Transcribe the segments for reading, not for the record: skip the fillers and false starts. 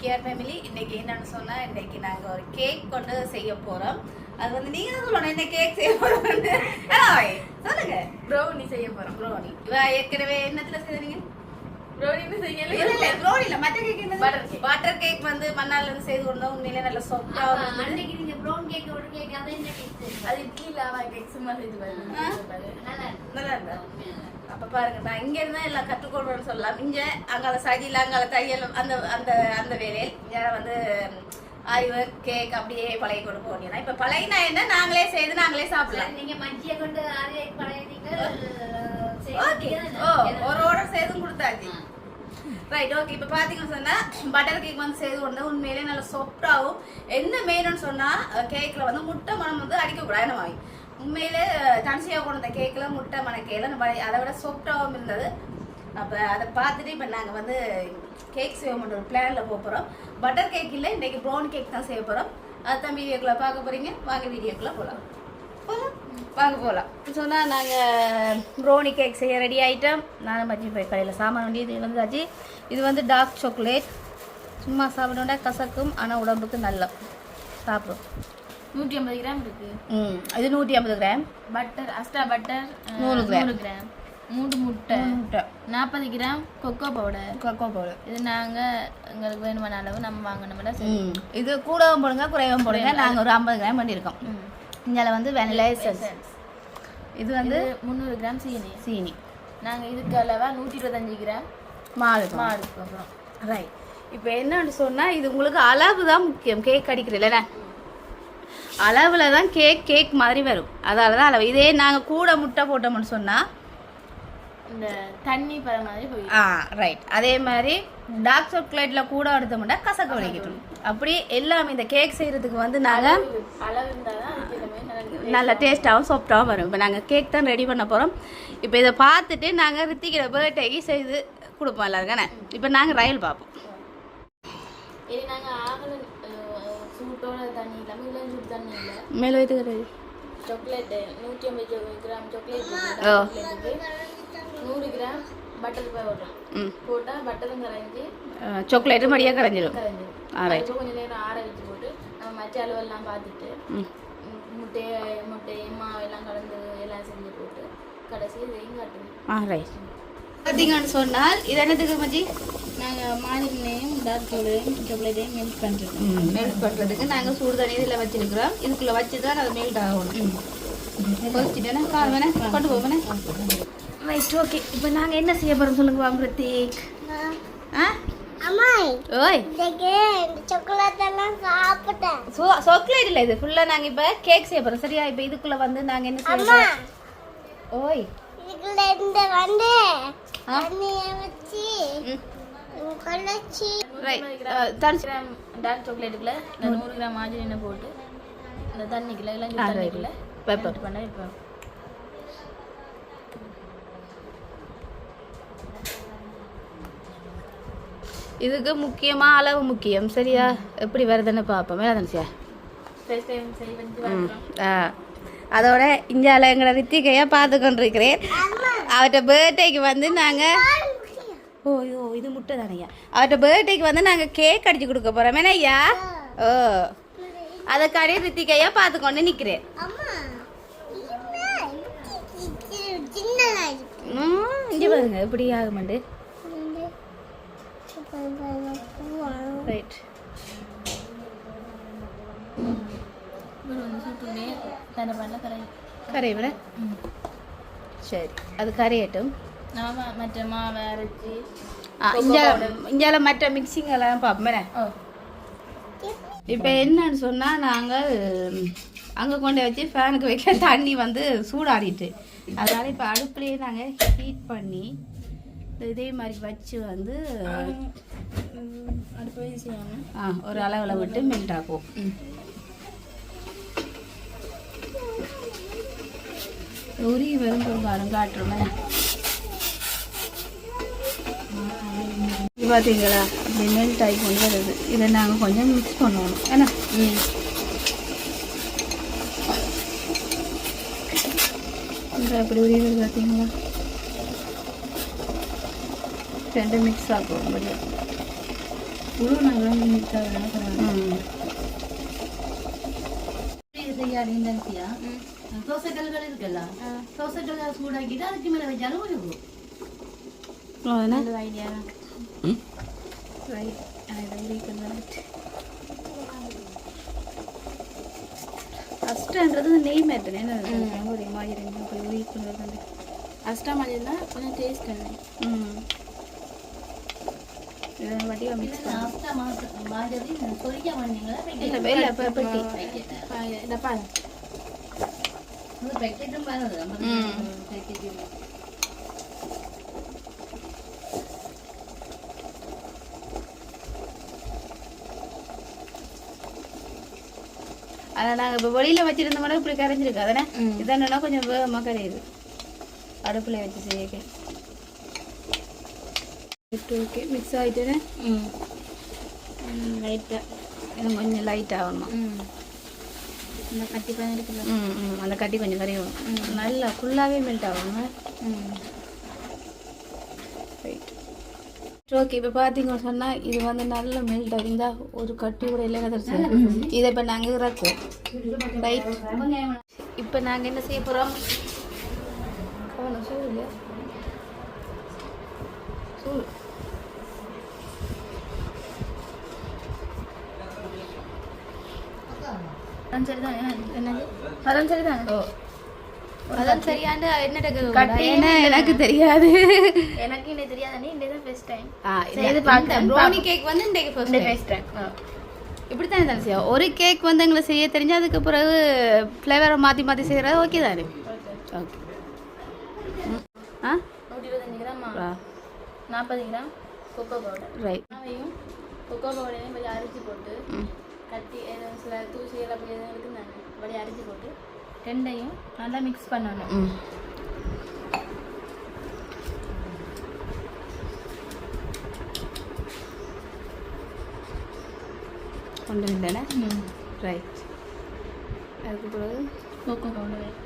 PR family. இன்னைக்கு என்னன்னு சொன்னா, இன்னைக்கு நாங்க ஒரு கேக் கொண்டு செய்ய போறோம். அது வந்து நீங்க தான் சொல்லணும் என்ன கேக் செய்ய போறோம்னு. சொல்லுங்க. ப்ரௌனி செய்ய போறோம். ப்ரௌனி. ஏற்கனவே என்னத்துல செய்தீங்க? ப்ரௌனி செய்யல. இல்ல ப்ரௌனி இல்ல, மற்ற கேக் என்ன? பட்டர் கேக் வந்து மண்ணால இருந்து செய்து கொண்டோம். உண்மையிலே நல்ல சாஃப்ட்டா வந்து. அன்னைக்கு நீங்க ப்ரௌன் கேக் ஒரு கேக் அத என்ன கேக்? அது இட்லி லாவா கேக் சும்மா செய்து பாருங்க. நல்லா இருந்தா. அப்ப பாருங்க, நான் இங்க இருந்தா எல்லாம் கற்றுக்கொள்றேன்னு சொல்லலாம். இங்க அங்கால சகில அங்கால தையல் அந்த அந்த அந்த வேலையில் யார வந்து ஆய்வு கேக் அப்படியே பழைய கொண்டு போனீங்கன்னா இப்ப பழையனா என்ன நாங்களே செய்து நாங்களே சாப்பிடலாம். நீங்க மஞ்சிய கொண்டு ஆரிய பழையதீங்க. ஓகே. ஓ, ஒரு ஆர்டர் செய்தும் கொடுத்தாச்சு. Right, okay. இப்போ பார்த்தீங்கன்னு சொன்னால் பட்டர் கேக் வந்து செய்து கொண்டு உண்மையிலே நல்ல சாஃப்டாகவும் என்ன மெயின்னு சொன்னால் கேக்கில் வந்து முட்டை மனம் வந்து அடிக்கக்கூடாது. என்ன வாங்கி உண்மையிலே தனிச்சியாக கொண்டு வந்த கேக்கில் முட்டை மணக்கையில் நம்ம அதை விட சாஃப்டாகவும் இருந்தது. அப்போ அதை பார்த்துட்டு இப்போ நாங்கள் வந்து கேக் செய்ய மாட்டோம், ஒரு பிளானில் போக போகிறோம். பட்டர் கேக் இல்லை, இன்றைக்கி ப்ரௌன் கேக் தான் செய்ய போகிறோம். அதுதான் வீடியோக்குள்ளே பார்க்க போகிறீங்க. வாங்க வீடியோக்குள்ளே போகலாம். வாங்க போகலாம். சொன்னால் நாங்கள் ப்ரௌனி கேக் செய்ய ரெடி ஆகிட்டோம். நானும் மச்சி போய் கடையில் சாமான் வண்டி இது வந்தாச்சு. இது வந்து டார்க் சாக்லேட். சும்மா சாப்பிடணுன்னா கசக்கும், ஆனால் உடம்புக்கு நல்லா சாப்பிடும். 150 கிராம் இருக்கு. இது 150 கிராம். Butter அஸ்டா butter 100 gram. 3 முட்டை 40 கிராம் கொக்கோ பவுடர். இது நாங்கள் எங்களுக்கு வேணுமான அளவு நம்ம வாங்கணும்னா சரி. இது கூடவும் போடுங்க குறைவும் போடுங்க. நாங்கள் ஒரு 50 கிராம் பண்ணியிருக்கோம். இதில் வந்து வெனிலா எசன்ஸ். இது வந்து 300 கிராம் சீனி. நாங்கள் இதுக்கு அளவாக 125 கிராம் மாவு அப்புறம் ரைட். இப்போ என்னன்னு சொன்னால் இது உங்களுக்கு அளவு தான் முக்கியம். கேக் அடிக்கிறது இல்லைண்ணே, அளவில் தான் கேக் மாதிரி வரும். அதால தான் அளவு. இதே நாங்கள் கூட முட்டை போட்டோம்னு சொன்னால் இந்த தண்ணி பத மாதிரி போய் ரைட். அதே மாதிரி டார்க் சாக்லேட்டில் கூட எடுத்தோம்னா கசக்க வலிக்கட்டும். அப்படி எல்லாமே இந்த கேக் செய்கிறதுக்கு வந்து நாங்கள் அளவு இருந்தால் தான் நல்ல டேஸ்ட்டாகவும் சாஃப்டாகவும் வரும். இப்போ நாங்கள் கேக் தான் ரெடி பண்ண போகிறோம். இப்போ இதை பார்த்துட்டு நாங்கள் ரித்திக்கிற பர்த்டேக்கு செய்து கொடுப்போம் எல்லாருக்கானே. இப்போ நாங்கள் ரயில் பார்ப்போம். இது நாங்கள் ஆகல சூட்டோட தண்ணி இல்லாமல் இல்லை, சூட்டு தண்ணி இல்லை. மேலே வைத்து சாக்லேட்டு 150 கிராம் சாக்லேட்டுக்கு 100 கிராம் பட்டர் போடுறோம். போட்டால் பட்டரும் கரைஞ்சி சாக்லேட்டும் மடியாக கரைஞ்சிடும். கொஞ்சம் நேரம் ஆற வச்சு போட்டு நம்ம மற்ற அளவெல்லாம் பார்த்துட்டு முட்டை மாவு எல்லாம் கலந்து எல்லாம் செஞ்சு போட்டு கடைசி இதையும் காட்டுங்க. ரைட். பார்த்தீங்கன்னு சொன்னால் இது என்னதுக்கு மச்சி? நாங்கள் மாதுளையும் டார்க் சாக்லேட்டையும் மெல்ட் பண்ணுறதுக்கு நாங்கள் சூடு தண்ணி இதில் வச்சுருக்கிறோம். இதுக்குள்ளே வச்சு தான் அது மெல்ட் ஆகணும். கொதிச்சுட்டேன்னா கால் வேணே கொண்டு போவேனே. Right, okay. இப்போ நாங்கள் என்ன செய்ய போகிறோம் சொல்லுங்க வாங்க பிரதீக். ஓய், சாக்லேட் இல்லை, இது ஃபுல்லாக நாங்கள் இப்போ கேக் செய்ய போகிறோம். சரியா? இப்போ இதுக்குள்ளே வந்து நாங்கள் என்ன செய்யணும்? ஓய், டார்க் சாக்லேட்டுக்குள்ள 100 கிராம் மாஜரினை போட்டு இந்த தண்ணிக்குள்ள எல்லாம் பெப்பர் பண்ண இப்போ இதுக்கு முக்கியமாக அளவு முக்கியம். சரியா? எப்படி வருதுன்னு பார்ப்போம். வேதன்சியா அதோட இந்தியாவில் எங்களை ரித்திகையா பார்த்து கொண்டிருக்கிறேன். அவர்கிட்ட பர்த்டேக்கு வந்து நாங்கள் இது முட்டை தானையா? அவர்கிட்ட பர்த்டேக்கு வந்து நாங்கள் கேக் அடிச்சு கொடுக்க போகிறோம். ஏன்னா ஐயா அதுக்காரே ரித்திகையா பார்த்து கொண்டு நிற்கிறேன். இங்கே பாருங்க எப்படி ஆகுமாண்டு. ரைட். கரை விட சரி, அது கரையட்டும். மற்ற மாவை அரைச்சி இந்தியாவில் மற்ற மிக்சிங் எல்லாம் பார்ப்போமே. இப்போ என்னன்னு சொன்னால் நாங்கள் அங்கே கொண்டு வச்சு ஃபேனுக்கு வைக்க தண்ணி வந்து சூடாடிட்டு, அதனால் இப்போ அடுப்புலேயே நாங்கள் ஹீட் பண்ணி இதே மாதிரி வச்சு வந்து அடுப்பு செய்யணும். ஒரு அளவில் விட்டு மெல்ட் ஆகும். உரி வரும் பாருங்க காட்டுறோமே. பார்த்தீங்களா? அப்படி மெல்ட் ஆகி கொண்டு வருது. இதை நாங்கள் கொஞ்சம் மிக்ஸ் பண்ணுவோம். ஏன்னா அப்படி உரிய பார்த்தீங்களா? ரெண்டு மிக்ஸ் ஆகும். இது செய்யாரு இந்தன்சியா தோசை கல்கள் இருக்குல்ல தோசை கல்கள் சூடாக்கிட்டு அதுக்கு மேல வச்சாலும் இருக்கும் நல்ல ஐடியா ரைட் அஷ்டன்றது நெய் மேட்டனே ஒரு மாதிரி போய் வீக் பண்ணுறது அஷ்டா மாதிரி தான் கொஞ்சம் டேஸ்ட் இல்லை வடிவா மிக்ஸ் அஸ்தா மாதிரி சொரிக்க பண்ணீங்களா இல்லை பெட்டி டப்பா पैकेट में पैकेट ஆனால் நாங்கள் இப்போ வெளியில் வச்சுருந்த மாதிரி இப்படி கரைஞ்சிருக்கு அதானே இதென்னா கொஞ்சம் வேகமாக கரையுது அடுப்பில் வச்சு செய்யக்க ஓகே மிக்ஸ் ஆகிட்டேனே லைட்டாக இன்னும் கொஞ்சம் லைட் ஆகணுமா இந்த கட்டி பண்ணி இருக்குல்ல அந்த கட்டி கொஞ்சம் கரையும் நல்லா ஃபுல்லாகவே மெல்ட் ஆகணும் ரைட் ஓகே இப்போ பார்த்தீங்கன்னு சொன்னால் இது வந்து நல்லா மெல்ட் ஆகிருந்தா ஒரு கட்டி கூட இல்லை கதறிச்சு இதை இப்போ நாங்கள் இறக்குவோம் ரைட் இப்போ நாங்கள் என்ன செய்ய போகிறோம் கவனம் சூடு இல்லையா சூடு சரிதான் என்னது அதான் சரிதான் ஓ அதான் சரியாண்டு கட்டி என்ன எனக்கு தெரியாது எனக்கு இன்னும் தெரியாதானே இந்த தான் ஃபர்ஸ்ட் டைம் இது பார்த்தேன் ப்ரௌனி கேக் வந்து இன்றைக்கு ஃபர்ஸ்ட் டைம் இப்படி தானே தானே செய்யும் ஒரு கேக் வந்து எங்களை செய்ய தெரிஞ்சு அதுக்கு பிறகு ஃப்ளேவரை மாற்றி மாற்றி செய்கிறது ஓகே தானே okay 125 gram 40 gram cocoa powder right அவையும் கொக்கோ பவுடரையும் கொஞ்சம் அரிச்சு போட்டு கட்டி சில தூசி எல்லாம் போய் எதுவும் இருக்குந்தாங்க அப்படி அரிச்சு போட்டு ரெண்டையும் நல்லா மிக்ஸ் பண்ணணும் கொண்டு வந்தேனே ரைட் அதுக்கு பிறகு கொக்கோ பவுடர்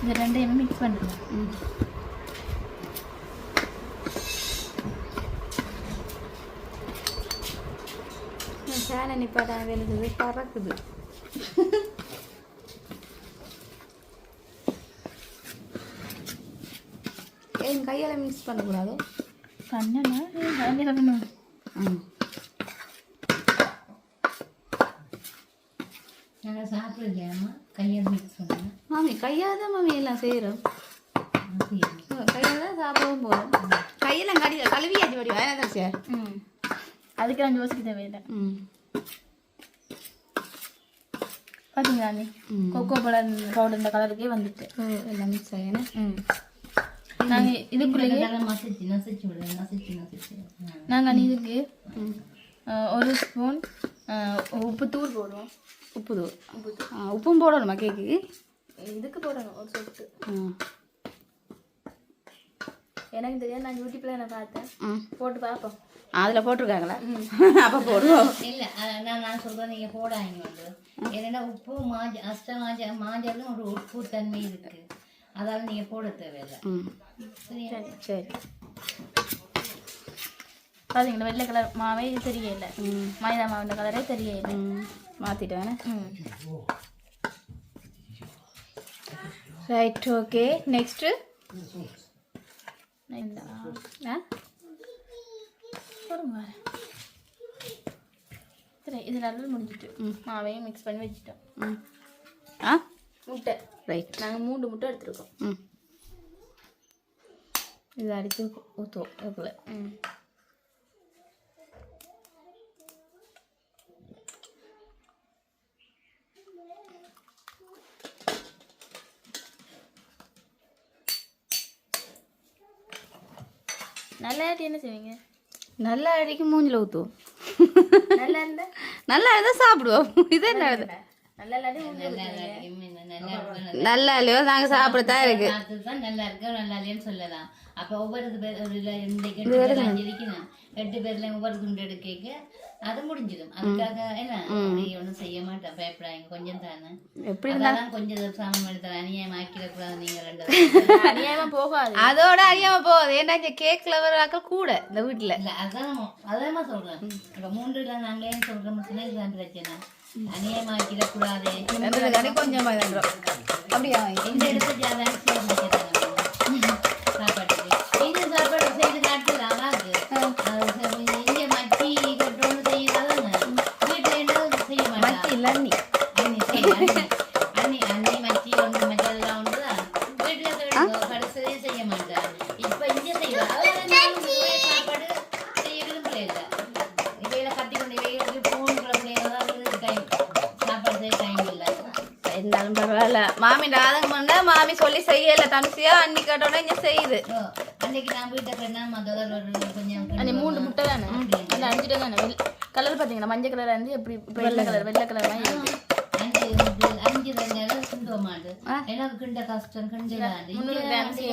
இது ரெண்டையுமே மிக்ஸ் பண்ணுறோம் ஃபேனை நிப்பாட்டா வேணுது பறக்குது என் கையால் மிக்ஸ் பண்ணக்கூடாது பண்ணனா கையில் பண்ணணும் நாங்கள் சாப்பிடுறோம் கையால் மிக்ஸ் பண்ணுவோம் மாமி கையால் தான் மாமி எல்லாம் செய்கிறோம் கையால் தான் சாப்பிடவும் போகிறோம் கையெல்லாம் கழுவியாச்சு வடிவா என்ன சார் அதுக்கு நான் யோசிக்க தேவையில்லை பார்த்தீங்களா நீ கொக்கோ பவுடர் இந்த கலருக்கே வந்துட்டு எல்லாம் மிக்ஸ் ஆகினேன் நாங்கள் இதுக்குள்ளேயே நாங்கள் இதுக்கு ஒரு ஸ்பூன் உப்புத்தூள் போடுவோம் உப்பும் போடணுமா கேக்கு இதுக்கு போடணும் ஒரு சொட்டு எனக்கு தெரியாது நான் யூடியூப்ல நான் பார்த்தேன் போட்டு பார்ப்போம் அதில் போட்டிருக்காங்களா அப்போ போடுவோம் இல்லை நான் சொல்கிறேன் நீங்கள் போடாங்க வந்து ஏன்னா உப்பு மாஞ்சலும் ஒரு உப்பு தன்மை இருக்குது அதால் நீங்கள் போட தேவையில்லை சரி பார்த்தீங்களா வெள்ளை கலர் மாவே தெரியல மைதா மாவுன்ற கலரே தெரியல மாற்றிட்டேன் ரைட் ஓகே நெக்ஸ்ட்டு சரி இது நல்லா முடிஞ்சிட்டு மாவையும் மிக்ஸ் பண்ணி வச்சுட்டோம் முட்டை ரைட் நாங்கள் 3 முட்டை எடுத்துருக்கோம் இது அடித்து ஊற்றுவோம் இதுக்குள்ள நல்லா இல்லாட்டி என்ன செய்வீங்க? நல்லா அடிக்கு மூஞ்சில ஊற்றுவோம். நல்லா இருந்தா நல்லா இருந்தால் சாப்பிடுவோம். இதே நல்லது. நல்லா இல்லாட்டி நல்லா இல்லையோ நாங்கள் சாப்பிடத்தான் இருக்கு. நல்லா இருக்கு நல்லா இல்லைன்னு சொல்லலாம். அப்போ ஒவ்வொரு பேர் ஒரு 2 இருக்கணும் 8 பேர்ல ஒவ்வொரு துண்டு எடுக்க அது முடிஞ்சிடும். அதுக்காக என்ன ஒன்றும் செய்ய மாட்டேன், பயப்படாங்க. கொஞ்சம் தானே எப்படி இருந்தாலும் கொஞ்சம் சாமம் எடுத்தாலும் அநியாயம் ஆக்கிடக்கூடாது. நீங்க 2 அநியாயமா போகாது, அதோட அநியாயமா போகாது. ஏன்னா கேக்ல வர ஆக்கள் கூட இந்த வீட்டுல. இல்ல அதான் சொல்றேன். இப்ப 3 நாங்களே சொல்றோம், இதுதான் பிரச்சனை. அநியாயம் ஆக்கிடக்கூடாது கொஞ்சமா அப்படியா இந்த இடத்துல சாப்பாட்டுக்கு இது சாப்பாடு செய்து காட்டுதான் இங்க மச்சி கொண்டு செய்யறாதானே வீட்டுல என்ன செய்ய மாட்டேன். அண்ணி மச்சி ஒன்று மச்செல்லாம் ஒன்றுதான் வீட்டுல கடைசியே செய்ய மாட்டேன். இப்ப இங்க செய்யலாம் சாப்பாடு செய்ய விரும்பல. இப்ப இதை கட்டி கொண்டு போன் டைம் சாப்பாடு செய்ய டைம் இல்லை. இருந்தாலும் பரவாயில்ல. மாமி ராதகம் பண்ணா மாமி சொல்லி செய்யல. தனுசியா அன்னி கேட்டோட இங்க செய்யுது. அன்னைக்கு நான் வீட்டை கொஞ்சம் 3 முட்டை தானே, அந்த 5 தானே. கலர் பாத்தீங்களா, மஞ்சள் கலர் இருந்து எப்படி வெள்ளை கலர் மாதிரி இருக்கு. 5 கிண்டுவ மாட்டு எனக்கு கிண்ட கஷ்டம்.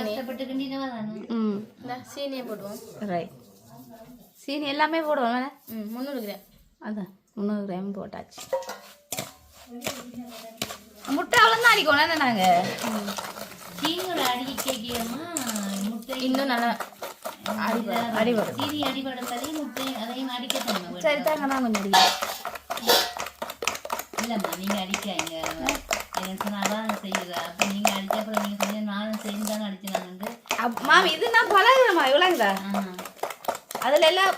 கஷ்டப்பட்டு கிண்டினவா தானே. சீனியை போடுவோம். ரைட், சீனி எல்லாமே போடுவோம். 300 கிராம். அதான் 300 கிராம் போட்டாச்சு. முட்டை அவ்வளோதான் அடிக்கணும். நாங்க சீனியோட அடிக்கமா முட்டை இன்னும் நல்லா அடிபடும். சீனி அடிபடுறதே முட்டை அதையும் அடிக்க தரணும். சரி தாங்க, நான் கொஞ்சம் அடிக்கிறேன். இல்லம்மா நீங்க அடிக்காங்க, அதான் செய்யுதா. அப்ப நீங்க அடிச்ச அப்புறம் நீங்க கொஞ்ச நானும் சேர்ந்தானே அடிச்சுனாங்க. மாமி இது நான் பழகுறேம்மா, இவ்வளவுதா அதுல எல்லாம்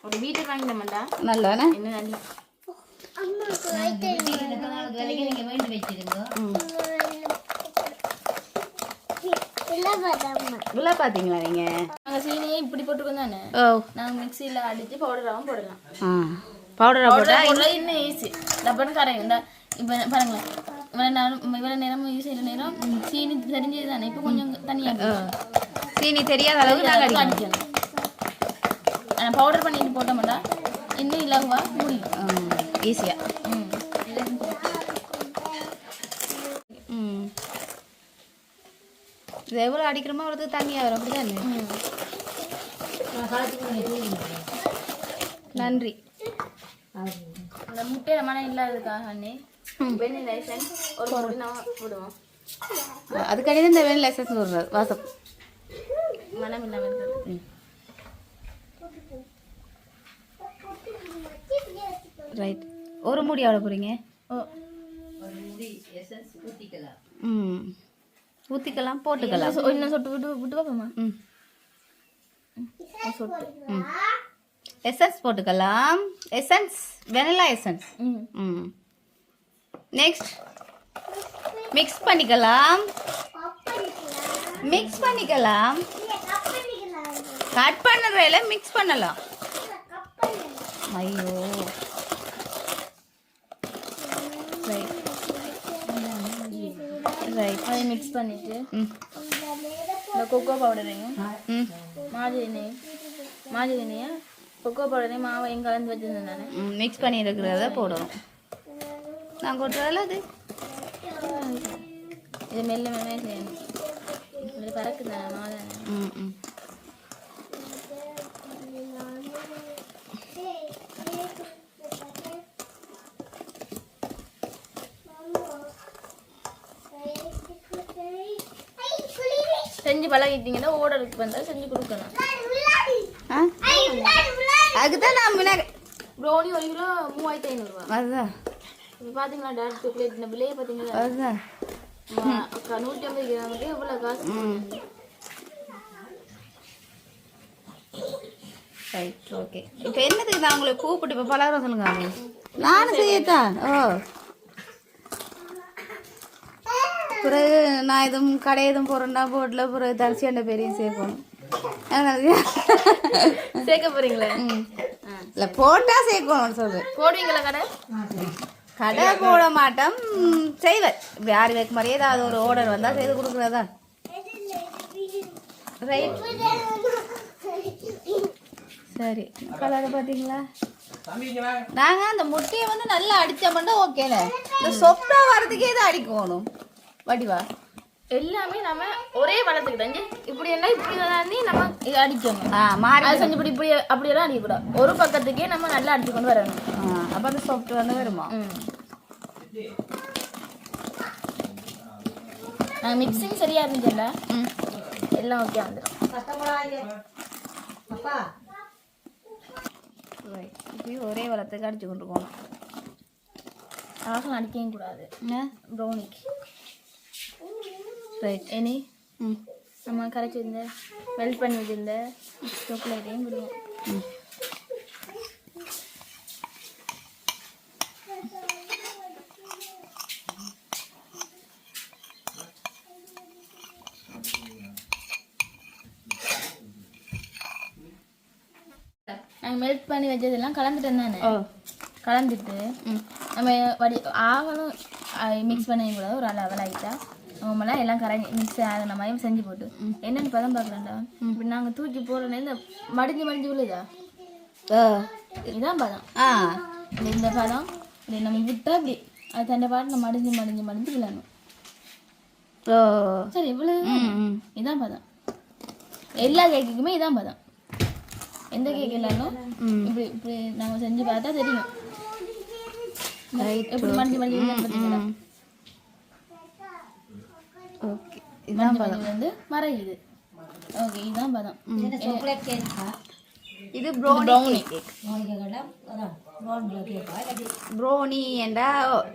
ஒரு வீட்டுக்கு வாங்கினோம்டா நல்லா இன்னும் நல்லா நீங்க வேண்டி வச்சிருங்க. இவ்வளோ பாத்தீங்களா நீங்க? நாங்கள் சீனியை இப்படி போட்டுருக்கோம் தானே. ஓ, நாங்கள் மிக்சியில் அடித்து பவுடராகவும் போடலாம். பவுடரா போட்டா இன்னும் ஈஸி. டப்புன்னு கரையும். இந்த இப்போ பாருங்களேன், இவ்வளோ நேரமும் யூஸ் செய்கிற நேரம் சீனி தெரிஞ்சது தானே. இப்போ கொஞ்சம் தனியாக சீனி தெரியாத அளவுக்கு நாங்கள் அடிக்கணும். ஆனால் பவுடர் பண்ணிட்டு போட்ட மாட்டா இன்னும் இலகுவா முடியும் ஈஸியா. இது எவ்வளோ அடிக்கிறோமோ அவ்வளோது தண்ணியாக வரும். அப்படிதான். நன்றி. அந்த முட்டையில மனம் இல்லாததுக்காக அண்ணே வெண்ணிலா எசன்ஸ் ஒரு பொடி நான் போடுவோம். அதுக்காண்டி தான் இந்த வெண்ணிலா எசன்ஸ் போடுறது, வாசம் மனம் இல்லாமல் இருக்கிறது. ரைட். ஒரு மூடி எவ்வளோ போகிறீங்க? ஊற்றிக்கலாம், போட்டுக்கலாம். இன்னும் சொட்டு விட்டு விட்டு பார்ப்போம்மா. சொட்டு எசன்ஸ் போட்டுக்கலாம். Essence, vanilla essence. Next mix பண்ணிக்கலாம். மிக்ஸ் பண்ணிக்கலாம். கட் பண்ணுறதுல மிக்ஸ் பண்ணலாம். ஐயோ, ரைட் ரைட். அதை மிக்ஸ் பண்ணிட்டு இந்த கொக்கோ பவுடரையும் மாஜி எண்ணெயை கொக்கோ பவுடரையும் மாவையும் கலந்து வச்சுருந்தேன் தானே. மிக்ஸ் பண்ணி இருக்கிறத போடணும். நான் கொட்டுறதில்ல அது. இது மெல்ல மெல்ல செய்யணும். இது பறக்குது தானே மாவு தானே. செஞ்சு பழகிட்டீங்கன்னா ஓர்டருக்கு வந்தால் செஞ்சு கொடுக்கலாம். அதுதான் நான் ப்ரௌனி 1 கிலோ 3500 ரூபா. அதுதான் இப்போ பார்த்தீங்களா டார்க் சாக்லேட் இந்த விலையை பார்த்தீங்களா? அதுதான் 150 கிராமுக்கு எவ்வளோ காசு. Right, okay. இப்போ என்னதுக்கு நான் உங்களை கூப்பிட்டு இப்போ பலகாரம் சொல்லுங்க. நானும் செய்யத்தான். ஓ, பிறகு நான் எதுவும் கடை எதுவும் போகிறேன்னா போட்டில் பிறகு தரிசியாண்ட பேரையும் சேர்க்கணும். சேர்க்க போறீங்களே? இல்லை, போட்டால் சேர்க்கணும் சொல்கிறேன். போடுவீங்களா கடை? கடை போட மாட்டோம், செய்வேன். யார் வைக்க மாதிரி ஏதாவது ஒரு ஆர்டர் வந்தால் செய்து கொடுக்குறதா. ரைட் சரி கலரை பார்த்தீங்களா நாங்க அந்த முட்டையை வந்து நல்லா அடிச்சோம்னா ஓகேல இந்த சொப்டா வரதுக்கே இதை அடிக்கணும் வடிவா எல்லாமே நம்ம ஒரே வளத்துக்கிட்ட இப்படி என்ன இப்படி தாண்டி நம்ம இதை அடிக்கணும் மாறி அது செஞ்சு இப்படி அப்படியெல்லாம் அடிக்கக்கூடாது ஒரு பக்கத்துக்கே நம்ம நல்லா அடிச்சு கொண்டு வரணும் அப்போ அந்த சொப்ட் வந்து வருமா மிக்சிங் சரியா இருந்துச்சுல்ல எல்லாம் ஓகே வந்துடும் இப்படி ஒரே வளத்துக்கு அடிச்சு கொண்டு போகணும் ஆசனம் அடிக்கவும் கூடாது ப்ரௌனிக்கு ரைட் இனி நம்ம கரைச்சி வந்த மெல்ட் பண்ணி வச்சிருந்த சாக்லேட்டையும் விடுவோம் நாங்கள் மெல்ட் பண்ணி வச்சதெல்லாம் கலந்துட்டேன் தானே கலந்துட்டு நம்ம ஆகணும் மிக்ஸ் பண்ண கூடாது ஒரு லெவல் ஆகிட்டா நம்மளாம் எல்லாம் மிக்ஸ் ஆகின மாதிரி செஞ்சு போட்டு என்னென்னு பதம் பார்க்கலாம்டா இப்படி நாங்கள் தூக்கி போடுறோன்னே இந்த மடிஞ்சு விழுதா இதுதான் பதம் இந்த பதம் இப்படி நம்ம விட்டா இப்படி அது தண்டை பாட்டு நம்ம மடிஞ்சு விழணும் சரி இவ்வளோ இதான் பதம் எல்லா கேக்குக்குமே இதான் பதம் எந்த கேக் இல்லைன்னு இப்படி இப்படி நாங்கள் செஞ்சு பார்த்தா தெரியும் எப்படி மடிஞ்சு பார்த்தீங்களா ஓகே இதான் பதம் வந்து மறையுது ஓகே இதுதான் பதம் இது ப்ரௌனி கேக் ப்ரௌனி என்றா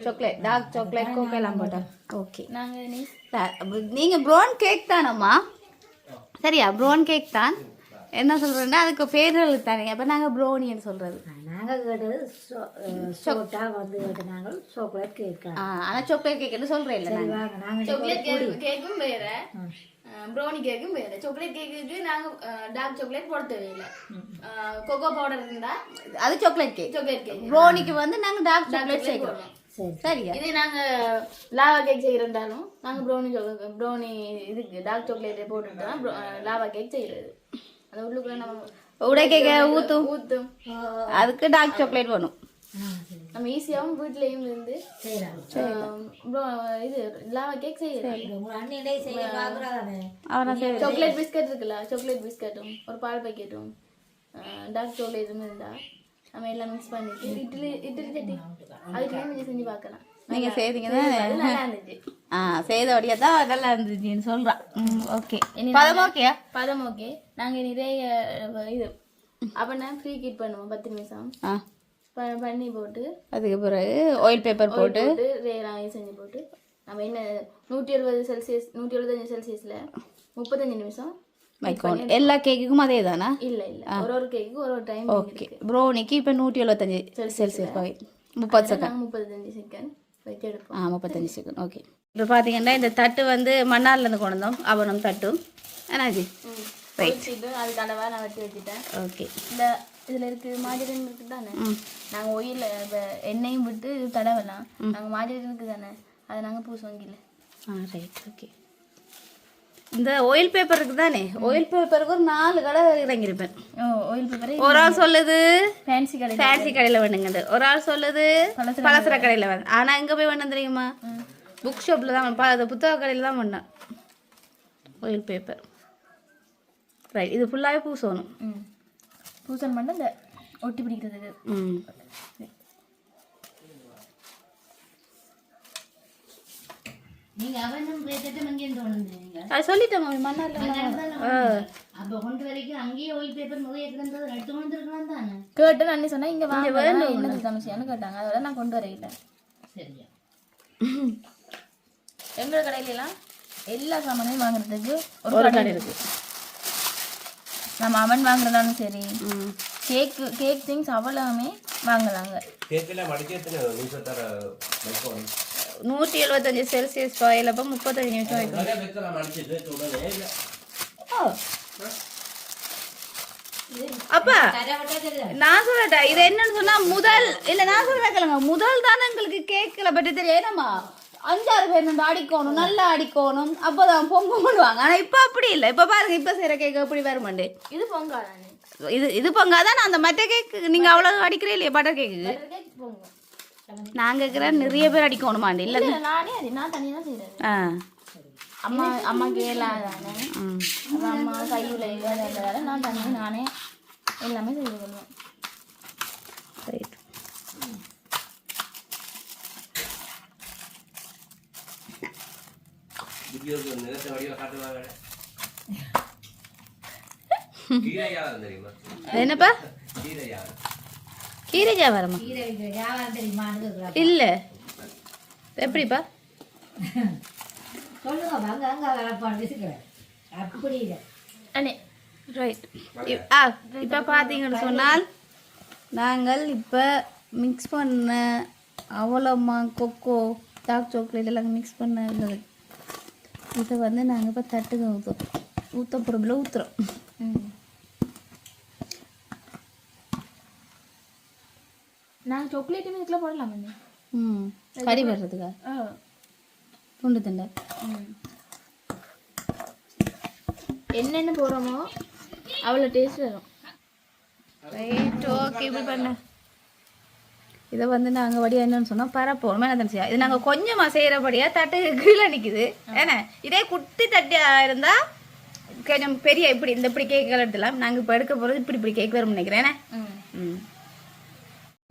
சாக்லேட் டார்க் சாக்லேட் கோகோ எல்லாம் போட்டா ஓகே நீங்கள் ப்ரௌன் கேக் தானம்மா சரியா ப்ரௌன் கேக் தான் என்ன சொல்கிறேன்னா அதுக்கு பேர்கள் தானே அப்போ நாங்கள் ப்ரௌனின்னு சொல்கிறது நாங்கள் கேட்டது வந்து நாங்கள் சாக்லேட் கேக் ஆனால் சாக்லேட் கேக்குன்னு சொல்கிறேன் இல்லை நாங்கள் சாக்லேட் கேக்கும் வேற ப்ரௌனி கேக்கும் வேற சாக்லேட் கேக்குக்கு நாங்கள் டார்க் சாக்லேட் போட தேவையில்லை கொக்கோ பவுடர் இருந்தால் அது சாக்லேட் கேக் ப்ரௌனிக்கு வந்து நாங்கள் டார்க் சாக்லேட் சேர்க்கிறோம் சரியா இதே நாங்கள் லாவா கேக் செய்கிறோம்னாலும் நாங்கள் ப்ரௌனி இதுக்கு டார்க் சாக்லேட்டை போட்டுட்டு தான் லாவா கேக் செய்கிறது அது உள்ளுக்குள்ள நம்ம உடைக்க ஊற்றும் அதுக்கு டார்க் சாக்லேட் வேணும் நம்ம ஈஸியாகவும் வீட்லேயும் இருந்து இது லாவா கேக் செய்யலாம் சாக்லேட் பிஸ்கட் இருக்குல்ல சாக்லேட் பிஸ்கட்டும் ஒரு பால் பாக்கெட்டும் டார்க் சாக்லேட்டும் இருந்தால் நம்ம எல்லாம் மிக்ஸ் பண்ணிட்டு இட்லி சட்டி அதுக்குள்ளே நீங்கள் செஞ்சு பார்க்கலாம் நீங்கள் செய்தீங்கன்னா நல்லா இருந்துச்சு செய்தபடியாக தான் நல்லா இருந்துச்சுன்னு சொல்கிறான் ஓகே பதம் ஓகே நாங்கள் நிறைய இது அப்படின்னா ஃப்ரீ ஹீட் பண்ணுவோம் 10 நிமிஷம் பண்ணி போட்டு அதுக்கு பிறகு ஆயில் பேப்பர் போட்டு செஞ்சு போட்டு நம்ம என்ன 170 செல்சியஸ் 175 செல்சியஸில் 35 நிமிஷம் வைக்கணும் எல்லா கேக்குக்கும் அதே தானா இல்லை ஒரு கேக்குக்கு ஒரு டைம் ஓகே ப்ரௌனிக்கு இப்போ 175 செல்சியஸ் 30 செகண்ட் 35 செகண்ட் வச்சு எடுப்போம் 35 செகண்ட் ஓகே இப்போ பார்த்தீங்கன்னா இந்த தட்டு வந்து மண்ணார்லேருந்து கொண்டு வந்தோம் அவனும் தட்டும் என்னாச்சு ரைட் அதுக்கு அளவாக நான் வெட்டி வச்சுட்டேன் ஓகே இந்த இதில் இருக்குது மாஜரின் இருக்குது தானே நாங்கள் ஒயில் எண்ணெயும் விட்டு இது தடவலாம் நாங்கள் மாஜரின் இருக்குது தானே அதை நாங்கள் பூசுவோம் இல்லை ரைட் ஓகே இந்த ஆயில் பேப்பர் இருக்கு தானே ஆயில் பேப்பருக்கு ஒரு 4 கடை இறங்கியிருப்பேன் ஆயில் பேப்பர் ஒரு ஆள் சொல்லுது ஃபேன்சி கடையில் வேணுங்க ஒரு ஆள் சொல்லுது பலசர கடையில் வேணும் ஆனால் எங்கே போய் வேணும் தெரியுமா புக் ஷாப்பில் தான் புத்தக கடையில் தான் வேணும் ஆயில் பேப்பர் ரைட் இது ஃபுல்லாகவே பூசணும் பூசன் பண்ண இந்த ஒட்டி பிடிக்கிறதுக்கு நீங்க அவனும் பேசிட்டு மங்கேந்து கொண்டு அது சொல்லிட்டோம் மண்ணார்ல அப்போ கொண்டு வரைக்கும் அங்கேயே ஆயில் பேப்பர் முதல்ல எடுத்து எடுத்து வந்துருக்கலாம் தானே கேட்டு நான் சொன்னா இங்க வாங்க என்ன சமைச்சியான்னு கேட்டாங்க அதோட நான் கொண்டு வரையில சரியா எங்க கடையிலாம் எல்லா சாமானையும் வாங்குறதுக்கு ஒரு கடை இருக்கு நம்ம அவன் வாங்குறதாலும் சரி கேக் திங்ஸ் அவ்வளவுமே வாங்கலாங்க கேக்கெல்லாம் மடிக்கிறதுக்கு 175 செல்சியஸ் பாயில் அப்போ 35 நிமிஷம் வைக்கணும் அப்பா நான் சொல்லட்டா இது என்னன்னு சொன்னா முதல் இல்ல நான் சொல்றேன் முதல் தானே எங்களுக்கு கேக்களை பற்றி தெரியும் ஏனம்மா 5-6 பேர் நின்று அடிக்கணும், நல்லா அடிக்கணும், அப்போதான் பொங்க போடுவாங்க. ஆனா இப்ப அப்படி இல்லை. இப்ப பாருங்க, இப்ப செய்யற கேக் எப்படி வருமாண்டு. இது பொங்காதானே? இது பொங்காதான். அந்த மற்ற கேக்கு நீங்க அவ்வளவு அடிக்கிறே இல்லையா? பட்டர் கேக்கு பொங்கும். நான் கேட்குறேன், நிறைய பேர் அடிக்கணுமாண்டு. இல்லை நான் தனியாக தான் செய்யறது. அம்மா கேளாதானே, அம்மா கையில் இல்லாத நான் தனியாக நானே எல்லாமே செய்து கொள்வேன். ரைட். என்னப்பா கீரை வியாபாரமா? இல்ல எப்படிப்பா சொல்லுங்க அப்படி இல்லை. அண்ணே ரைட். இப்போ பார்த்தீங்கன்னு சொன்னால் நாங்கள் இப்போ மிக்ஸ் பண்ண அவலம்மா கொக்கோ டார்க் சாக்லேட் எல்லாம் மிக்ஸ் பண்ண இருந்தது. இதை வந்து நாங்கள் இப்போ தட்டுக்கு ஊற்ற பொருளில் ஊற்றுறோம். நாங்கள் சாக்லேட்டுமே இதுக்குள்ள போடலாம். கறி வர்றதுக்கா துண்டு தண்டை என்னென்ன போடுறோமோ அவ்வளோ டேஸ்ட் வரும். ரைட். ஓகே. இப்படி பண்ண இதை வந்து நாங்கள் வடியாக என்னன்னு சொன்னால் பரப்போம் மேலே தனிச்சியா. இது நாங்கள் கொஞ்சமாக செய்கிறபடியாக தட்டு கீழே நிற்குது. ஏன்னா இதே குட்டி தட்டியாக இருந்தால் கொஞ்சம் பெரிய இப்படி இந்த இப்படி கேக்குகள் எடுத்துலாம். நாங்கள் இப்போ எடுக்க போகிறது இப்படி கேக் வரும்னு நினைக்கிறேன்.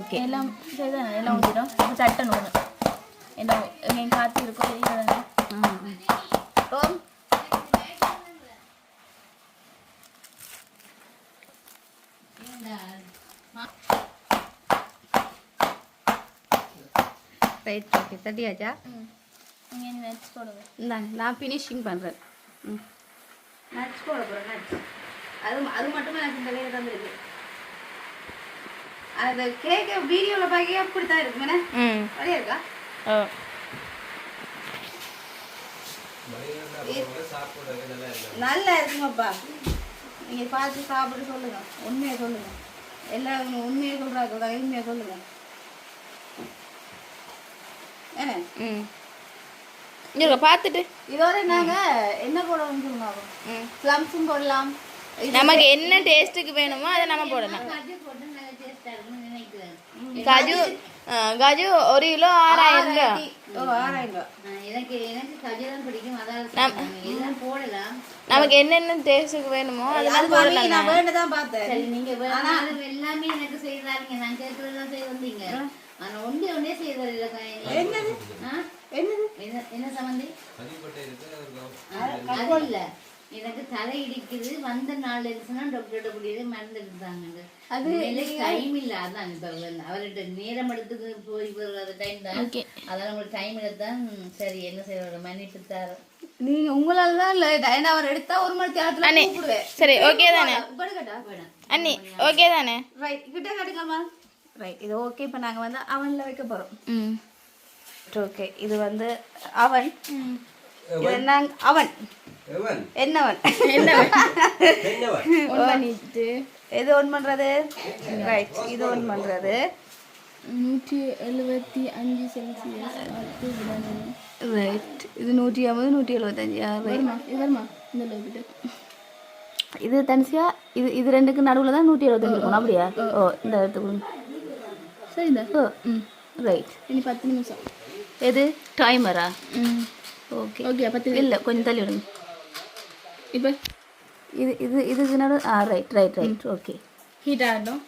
ஓகே. எல்லாம் செய்தானே, எல்லாம் ஊற்றிடும். இப்போ தட்டணும் ஒன்று எல்லாம் எங்கள் காற்று இருக்கும். தெரியாதானே? ரைட். ஓகே. தட்டியாச்சா? நீங்கள் நட்ஸ் போடுங்க. இந்தாங்க நான் ஃபினிஷிங் பண்ணுறேன். நட்ஸ் போட போகிறேன். நட்ஸ் அது மட்டுமே எனக்கு இந்த வேலை தந்துருக்கு. அது கேட்க வீடியோவில் பார்க்க அப்படி தான் இருக்குமே. அப்படியே இருக்கா? நல்லா இருக்குமாப்பா. நீங்கள் பார்த்து சாப்பிட்டு சொல்லுங்க. உண்மையை சொல்லுங்க. எல்லாம் உண்மையை சொல்கிறாங்க. உண்மையை சொல்லுங்க. என்ன இங்க பார்த்துட்டு இதோட நாங்க என்ன போடணும்னு சொல்லுங்க. ப்ளம்ஸும் போடலாம். நமக்கு என்ன டேஸ்ட்டுக்கு வேணுமோ அதை நம்ம போடலாம். காஜு காஜு 1 கிலோ 6000 ரூபாய். 6000 ரூபாய். எனக்கு காஜு தான் பிடிக்கும். அதான் போடலாம். நமக்கு என்னென்ன டேஸ்ட்டுக்கு வேணுமோ அதெல்லாம் போடலாம். நான் வேண்டதான் பார்த்தேன். சரி, நீங்க எல்லாமே எனக்கு செய்தாருங்க. நான் கேட்கறதெல்லாம் செய்ய வந்தீங்க. ஆனா ஒன்றே செய்தாரு. என்னது என்ன சம்பந்தி? அது இல்ல, எனக்கு தலை இடிக்குது. வந்த நாள் இருந்துச்சுன்னா டாக்டர்கிட்ட கூடியது மருந்து எடுத்தாங்க. அது டைம் இல்ல. அதான் இப்ப அவர்கிட்ட நேரம் எடுத்துக்கு போய் வர்றது டைம் தான். அதெல்லாம் உங்களுக்கு டைம் எடுத்தான். சரி, என்ன செய்ய மன்னிப்பு தாரு. நீங்க உங்களால தான் இல்ல டைனா அவர் எடுத்தா 1 மணி நேரத்துல கூப்பிடுவேன். சரி, ஓகே தானே அண்ணி? ஓகே தானே? ரைட். கிட்ட கட்டுக்கமா. ரைட். இது ஓகே. இப்போ நாங்கள் வந்து அவனில் வைக்க போகிறோம். ஓகே. இது வந்து அவன். இது நாங்கள் அவன் என்னவன் பண்ணிட்டு எது ஒன் பண்ணுறது? ரைட். இது ஒன் பண்ணுறது 175 செல்சியஸ். ரைட். இது 150 175. வருமா இந்த அளவுக்கு? இது தனிசியா. இது ரெண்டுக்கு நடுவில் தான் 175 இருக்கணும். அப்படியா? ஓ, இந்த இடத்துக்கு சரி. இந்த ரைட். இனி 10 நிமிஷம். எது டைமரா? ஓகே. ஓகே. 10 இல்லை, கொஞ்சம் தள்ளி விடுங்க. இப்போ இதுக்கு நடு. Right right right. Okay. Heat ஆகட்டும்.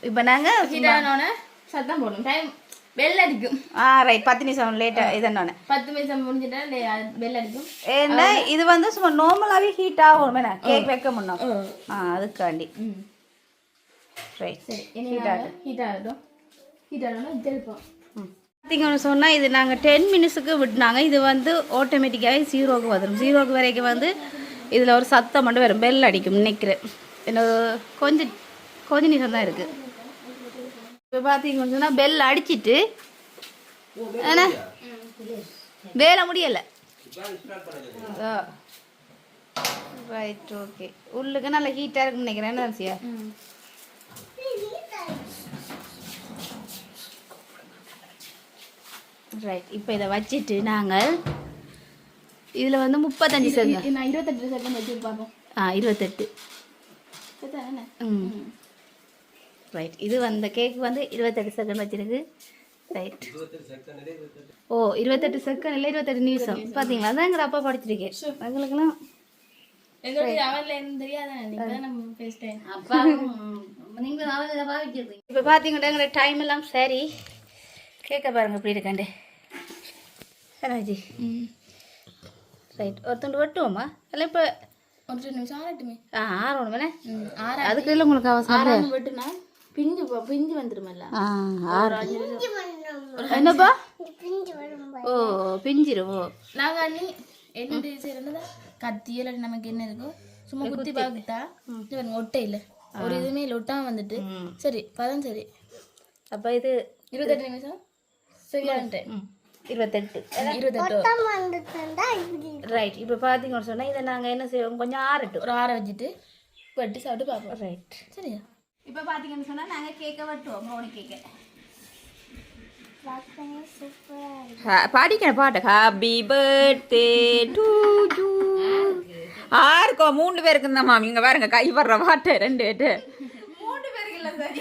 இப்போ நாங்கள் ஹீட் ஆனோடனே சத்தம் போடணும். டைம் பெல் அடிக்கும். ரைட். 10 நிமிஷம் லேட்டாக இதன்னோடனே 10 நிமிஷம் முடிஞ்சிட்டா பெல் அடிக்கும். ஏன்னா இது வந்து சும்மா நார்மலாகவே ஹீட் ஆகும். கேக் வைக்க முன்னோம். அதுக்காண்டி. ரைட். சரி, ஹீட் ஆகட்டும். ஹீட் ஆகணும்னா திருப்போம். பார்த்தீங்கன்னு சொன்னால் இது நாங்கள் 10 மினிட்ஸுக்கு விட்டுனாங்க. இது வந்து ஆட்டோமேட்டிக்காகவே 0க்கு வந்துடும். 0க்கு வரைக்கும் வந்து இதில் ஒரு சத்தம் மட்டும் வரும். பெல் அடிக்கும் நினைக்கிறேன். இன்னும் கொஞ்சம் நிமிஷம் தான் இருக்குது. இப்போ பார்த்தீங்கன்னு சொன்னால் பெல் அடிச்சிட்டு ஏன்னா வேலை முடியலை. ரைட். ஓகே. உள்ளுக்கு நல்லா ஹீட்டாக இருக்குன்னு நினைக்கிறேன். என்ன நினச்சியா? ரைட் இப்போ இதை வச்சுட்டு நாங்கள் இதில் வந்து 35 செகண்ட் நான் 28 செகண்ட் வச்சு பார்ப்போம். 28 என்ன ரைட். இது வந்து கேக் வந்து 28 செகண்ட் வச்சிருக்கு. ரைட். ஓ 28 செகண்ட் இல்லை 28 நிமிஷம் பார்த்தீங்களா? அதான் எங்கள் அப்பா படிச்சிருக்கேன். எங்களுக்கெல்லாம் எங்களுக்கு அவர்ல என்ன தெரியாதான், நீங்க தான் நம்ம ஃபர்ஸ்ட் டைம். அப்பா நீங்க அவளை பாவிச்சிருக்கீங்க. இப்போ பார்த்தீங்கன்னா எங்களோட டைம் எல்லாம் சரி. கேட்க பாருங்க இப்படி இருக்காண்டு என்னாச்சு. ரைட். ஒரு துண்டு வெட்டுவோமா இல்லை இப்போ ஒரு 2 நிமிஷம் ஆறட்டுமே. ஆறணும் வேணே. ஆறா அதுக்கு இல்லை உங்களுக்கு அவசரம் இல்லை. ஆறாம வெட்டுனா பிஞ்சு வந்துருமல்ல. என்னப்பா? ஓ பிஞ்சிரும். நாங்க அண்ணி என்ன செய்யறதா கத்தி இல்லாட்டி நமக்கு என்ன இருக்கோ சும்மா குத்தி பார்த்துட்டா ஒட்டை இல்லை, ஒரு இதுவுமே இல்லை, ஒட்டாம வந்துட்டு சரி பதம் சரி. அப்போ இது 28 நிமிஷம் சரியான டைம். 28 ரைட். இப்போ பார்த்தீங்கன்னு சொன்னால் இதை நாங்கள் என்ன செய்வோம், கொஞ்சம் ஆறட்டும். ஒரு 6 வச்சுட்டு வெட்டி சாப்பிட்டு பார்ப்போம். ரைட். சரியா? இப்போ பார்த்தீங்கன்னு சொன்னால் நாங்கள் கேக்கை வெட்டுவோம். ப்ரௌனி கேக்கை பாடிக்கிற பாட்டு ஹாப்பி பர்த்டே டு யூ. ஆருக்கோ 3 பேருக்கு தான் மாமி. இங்க பாருங்க கை வர்ற பாட்டு 2 பேரு. 3 பேருக்கு இல்லை சரி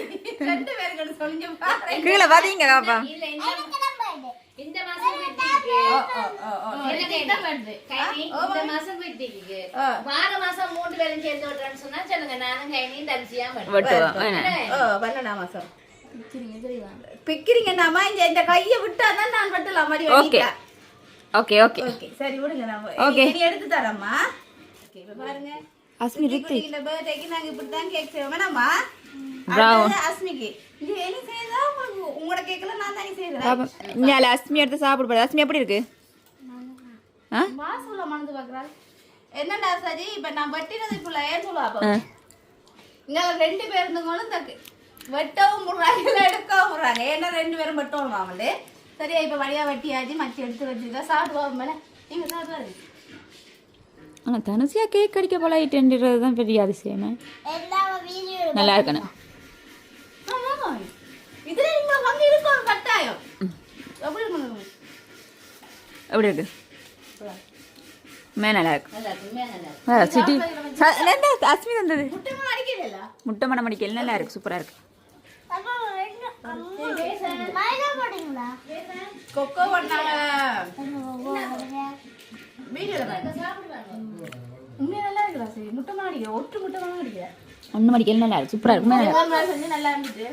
2 பேருக்கு சொல்லுங்க பாருங்க. கீழே பாத்தீங்க பாப்பா. இந்த மாசம் வெட்டிக்கு இந்த மாசம் வெட்டிக்கு வார மாசம் 3 பேரும் சேர்ந்து விடுறேன்னு சொன்னா சொல்லுங்க. நானும் கைனியும் தரிசியா வெட்டுவோம். 12ஆம் மாசம் சரிங்க சரிவா பிக்கிறீங்கன்னாமா இந்த கையை விட்டாதான் நான் வெட்டலாம் மாதிரி. ஓகே ஓகே ஓகே ஓகே சரி விடுங்க. நான் Okay. இனி எடுத்து தரேம்மா. ஓகே இப்போ பாருங்க அஸ்மி ரித்தி இந்த பர்த்டேக்கு நாங்க இப்படி தான் கேக் செய்வோம் வேணாமா? Bravo. அஸ்மிக்கு இது எனி செய்தா உங்களுக்கு உங்களோட கேக்ல நான் தானே செய்றேன். பாப்பா இங்க அஸ்மி எடுத்து சாப்பிடு பாரு. அஸ்மி எப்படி இருக்கு? மாசுல மனது பாக்குறா. என்னடா சரி இப்போ நான் வெட்டினது இப்ப ஏன் சொல்லுவா அப்ப இங்க 2 பேர் இருந்தவங்களும் தக்கு வெட்டவும் போடுறாங்க இல்லை எடுக்கவும் போடுறாங்க. ஏன்னா 2 பேரும் வெட்டவும் வாங்கலே. சரியா இப்போ வழியா வெட்டியாச்சு மச்சி எடுத்து வச்சுருக்கா. சாப்பிட்டு போவோம் மேலே நீங்கள் சாப்பிடாது. ஆனால் தனுசியா கேக் அடிக்க போலாயிட்டுன்றது தான் பெரிய அதிசயமே. நல்லா இருக்கணும். இதுல நீங்க வந்து இருக்கணும் கட்டாயம். எப்படி இருக்கணும்? எப்படி இருக்கு? நல்லா இருக்கு. நல்லா இருக்கு நல்லா இருக்கு. சிட்டி அஸ்மி தந்தது முட்டைமா அடிக்கல முட்டை மனம் அடிக்கல. நல்லா இருக்கு, சூப்பரா இருக்கு. கொக்கோ பண்ணாங்க வீடியோல உண்மையா நல்லா இருக்குதா? சரி முட்டைமா அடிக்க ஒட்டு முட்டைமா அடிக்க ஒன்றும் அடிக்கல. நல்லா இருக்கு, சூப்பரா இருக்கு. செஞ்சு நல்லா இருந்துச்சு.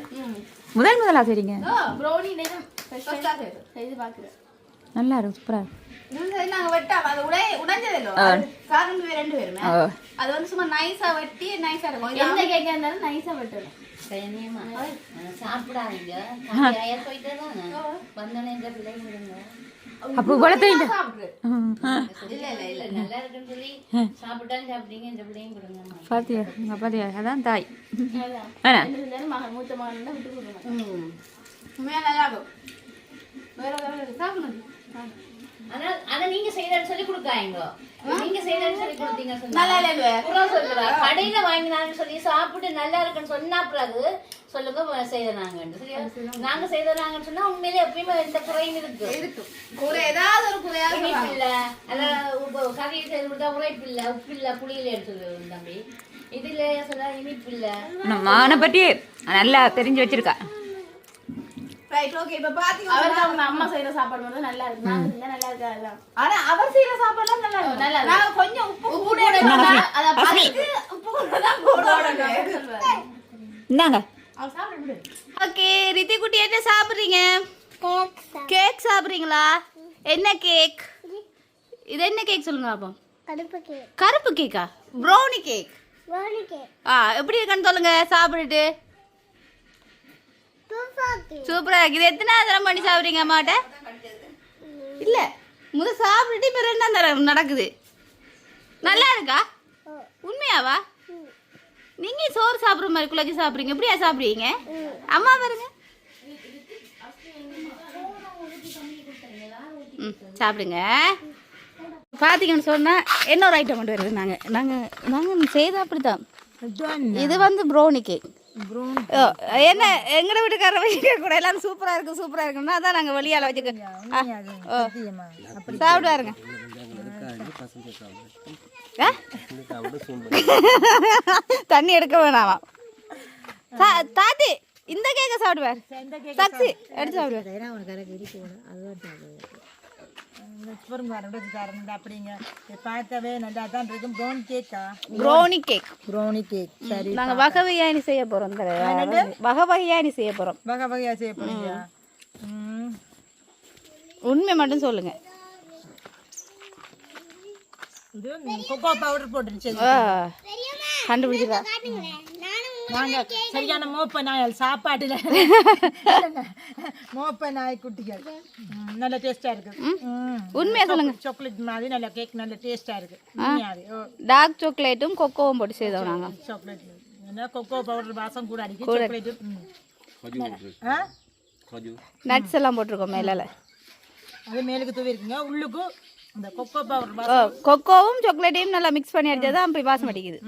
முதலா சரிங்க. ப்ரௌனி நேரம் செய்து பார்க்குறேன். நல்லா இருக்கு, சூப்பரா இருக்கு. நாங்க வெட்டாம அது உடைஞ்சதில்ல காரணம் 2 பேருமே அது வந்து சும்மா நைஸா வெட்டி நைஸா இருக்கும். எந்த கேக்கா இருந்தாலும் நைஸா வெட்டணும். சாப்பிடாதீங்க போயிட்டு வந்தோடனே இந்த பிள்ளைங்க விடுங்க. அப்போ குளத்தையும் இல்ல இல்ல இல்ல நல்லா இருக்குன்னு சொல்லி சாப்பிட்டாலும் சாப்பிட்டீங்க இந்த பிள்ளைங்க கொடுங்க. பாத்தியா பாத்தியா அதான் தாய். மகன் மூத்த மகன் தான் விட்டு கொடுக்கணும். உண்மையா நல்லா இருக்கும். வேற வேற சாப்பிடணும். ஆனா நீங்க செய்யறன்னு சொல்லி கொடுக்காங்க. நீங்க செய்யறன்னு சொல்லி கொடுத்தீங்க நல்லா இல்ல சொல்லுவா. கடையில வாங்கினாங்கன்னு சொல்லி சாப்பிட்டு நல்லா இருக்குன்னு சொன்னா பிறகு சொல்லுங்க செய்யறாங்க. சரியா? நாங்க செய்யறாங்கன்னு சொன்னா உண்மையிலே எப்பயுமே எந்த குறையும் இருக்கு. குறை ஏதாவது ஒரு குறையாவது இனிப்பு இல்ல, கறி செய்து கொடுத்தா உரைப்பு இல்ல, உப்பு இல்ல, புளியில எடுத்து தம்பி. இதுல சொல்ல இனிப்பு இல்ல. மானை பற்றி நல்லா தெரிஞ்சு வச்சிருக்கா. Right okay. இப்ப பாத்தீங்க அவருக்கு அவங்க அம்மா செய்யற சாப்பாடு மட்டும் நல்லா இருக்கு. நான் செஞ்சா நல்லா இருக்காது. ஆனா அவர் செய்யற சாப்பாடுலாம் நல்லா இருக்கு. நல்லா இருக்கு. நான் கொஞ்சம் உப்பு கூட அத பாத்துட்டு உப்பு கூட தான் போடுறேன். இந்தாங்க. அவ சாப்பிடு விடு. ஓகே ரித்தி குட்டி என்ன சாப்பிடுறீங்க? கேக் சாப்பிடுறீங்களா? என்ன கேக்? இது என்ன கேக் சொல்லுங்க பாப்போம். கருப்பு கேக். கருப்பு கேக்கா? Brownie cake. Brownie cake. எப்படி இருக்குன்னு சொல்லுங்க சாப்பிட்டுட்டு. சூப்பரா இருக்கு. இது எத்தனை தரம் பண்ணி சாப்பிடுறீங்க அம்மாட்ட? இல்ல சாப்பிட்டுட்டு இப்ப 2ஆம் தரம் நடக்குது. நல்லா இருக்கா? உண்மையாவா? நீங்க சோறு சாப்பிடுற மாதிரி குழச்சி சாப்பிடுறீங்க. எப்படியா சாப்பிடுவீங்க? அம்மா பாருங்க. சாப்பிடுங்க. பாத்தீங்கன்னு சொன்னா இன்னொரு ஐட்டம் கொண்டு வருது. நாங்க செய்த அப்படித்தான். இது வந்து ப்ரௌனி கேக். ஓ, என்ன எங்கட வீட்டுக்காரர் வைக்க கூட எல்லாம் சூப்பரா இருக்குன்னா அதான் நாங்க வெளியால வச்சுக்க சாப்பிடுவாருங்க தண்ணி எடுக்க வேணாமா தாத்தி இந்த கேக்க சாப்பிடுவார் சக்சி எடுத்து சாப்பிடுவார் அப்படிங்க பார்க்கவே நல்லா தான் இருக்கும் ப்ரௌனி கேக் சரி நாங்க வகை வகையானி செய்ய போறோம் வகை வகையானி செய்ய போறோம் வகை வகையா செய்ய போறீங்க உண்மை மட்டும் சொல்லுங்க இது கொக்கோ பவுடர் போட்டுருச்சு கண்டுபிடிச்சிருக்கா நாங்க சரியான மோப்ப நாய் சாப்பாட்டுல மோப்ப நாய் குட்டிகள் நல்ல டேஸ்டா இருக்கு உண்மையா சொல்லுங்க சாக்லேட் மாதிரி நல்ல கேக் நல்ல டேஸ்டா இருக்கு டார்க் சாக்லேட்டும் கொக்கோவும் போட்டு செய்தோம் நாங்க சாக்லேட் என்ன கொக்கோ பவுடர் வாசம் கூட அடிக்கும் சாக்லேட் நட்ஸ் எல்லாம் போட்டிருக்கோம் மேலால அது மேலுக்கு தூவி இருக்குங்க உள்ளுக்கு இந்த கொக்கோ பவுடர் கொக்கோவும் சாக்லேட்டையும் நல்லா மிக்ஸ் பண்ணி அடிச்சா அப்படி வாசம் அடிக்குது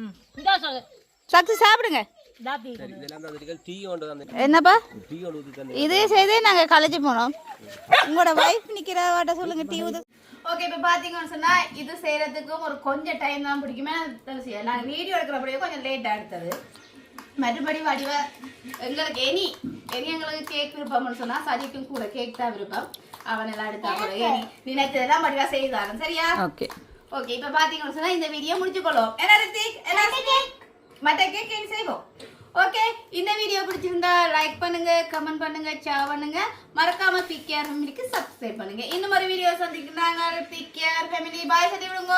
சக்தி சாப்பிடுங்க என்னப்பா இதே செய்தே நாங்க காலேஜ் போனோம் உங்களோட வைஃப் நிக்கிற வாட்ட சொல்லுங்க டீ ஊது ஓகே இப்போ பாத்தீங்கன்னு சொன்னா இது செய்யறதுக்கும் ஒரு கொஞ்சம் டைம் தான் பிடிக்குமே நாங்க வீடியோ எடுக்கிறப்படியே கொஞ்சம் லேட்டா எடுத்தது மறுபடி வடிவ எங்களுக்கு எனி எங்களுக்கு கேக் விருப்பம்னு சொன்னா சதிக்கும் கூட கேக் தான் விருப்பம் அவன் எல்லாம் எடுத்தா கூட எனி நினைத்ததெல்லாம் வடிவா செய்தாங்க சரியா ஓகே ஓகே இப்போ பாத்தீங்கன்னு சொன்னா இந்த வீடியோ முடிச்சுக்கொள்ளும் என்ன ரித்திக் எல்லாரும் மற்ற கேக் என்ன செய்வோம் ஓகே இந்த வீடியோ பிடிச்சிருந்தா லைக் பண்ணுங்க கமெண்ட் பண்ணுங்க ஷேர் பண்ணுங்க மறக்காம பிகேஆர் ஃபேமிலிக்கு சப்ஸ்கிரைப் பண்ணுங்க இன்னும் ஒரு வீடியோ சந்திக்கிறாங்க பிகேஆர் ஃபேமிலி பாய் சொல்லி விடுங்க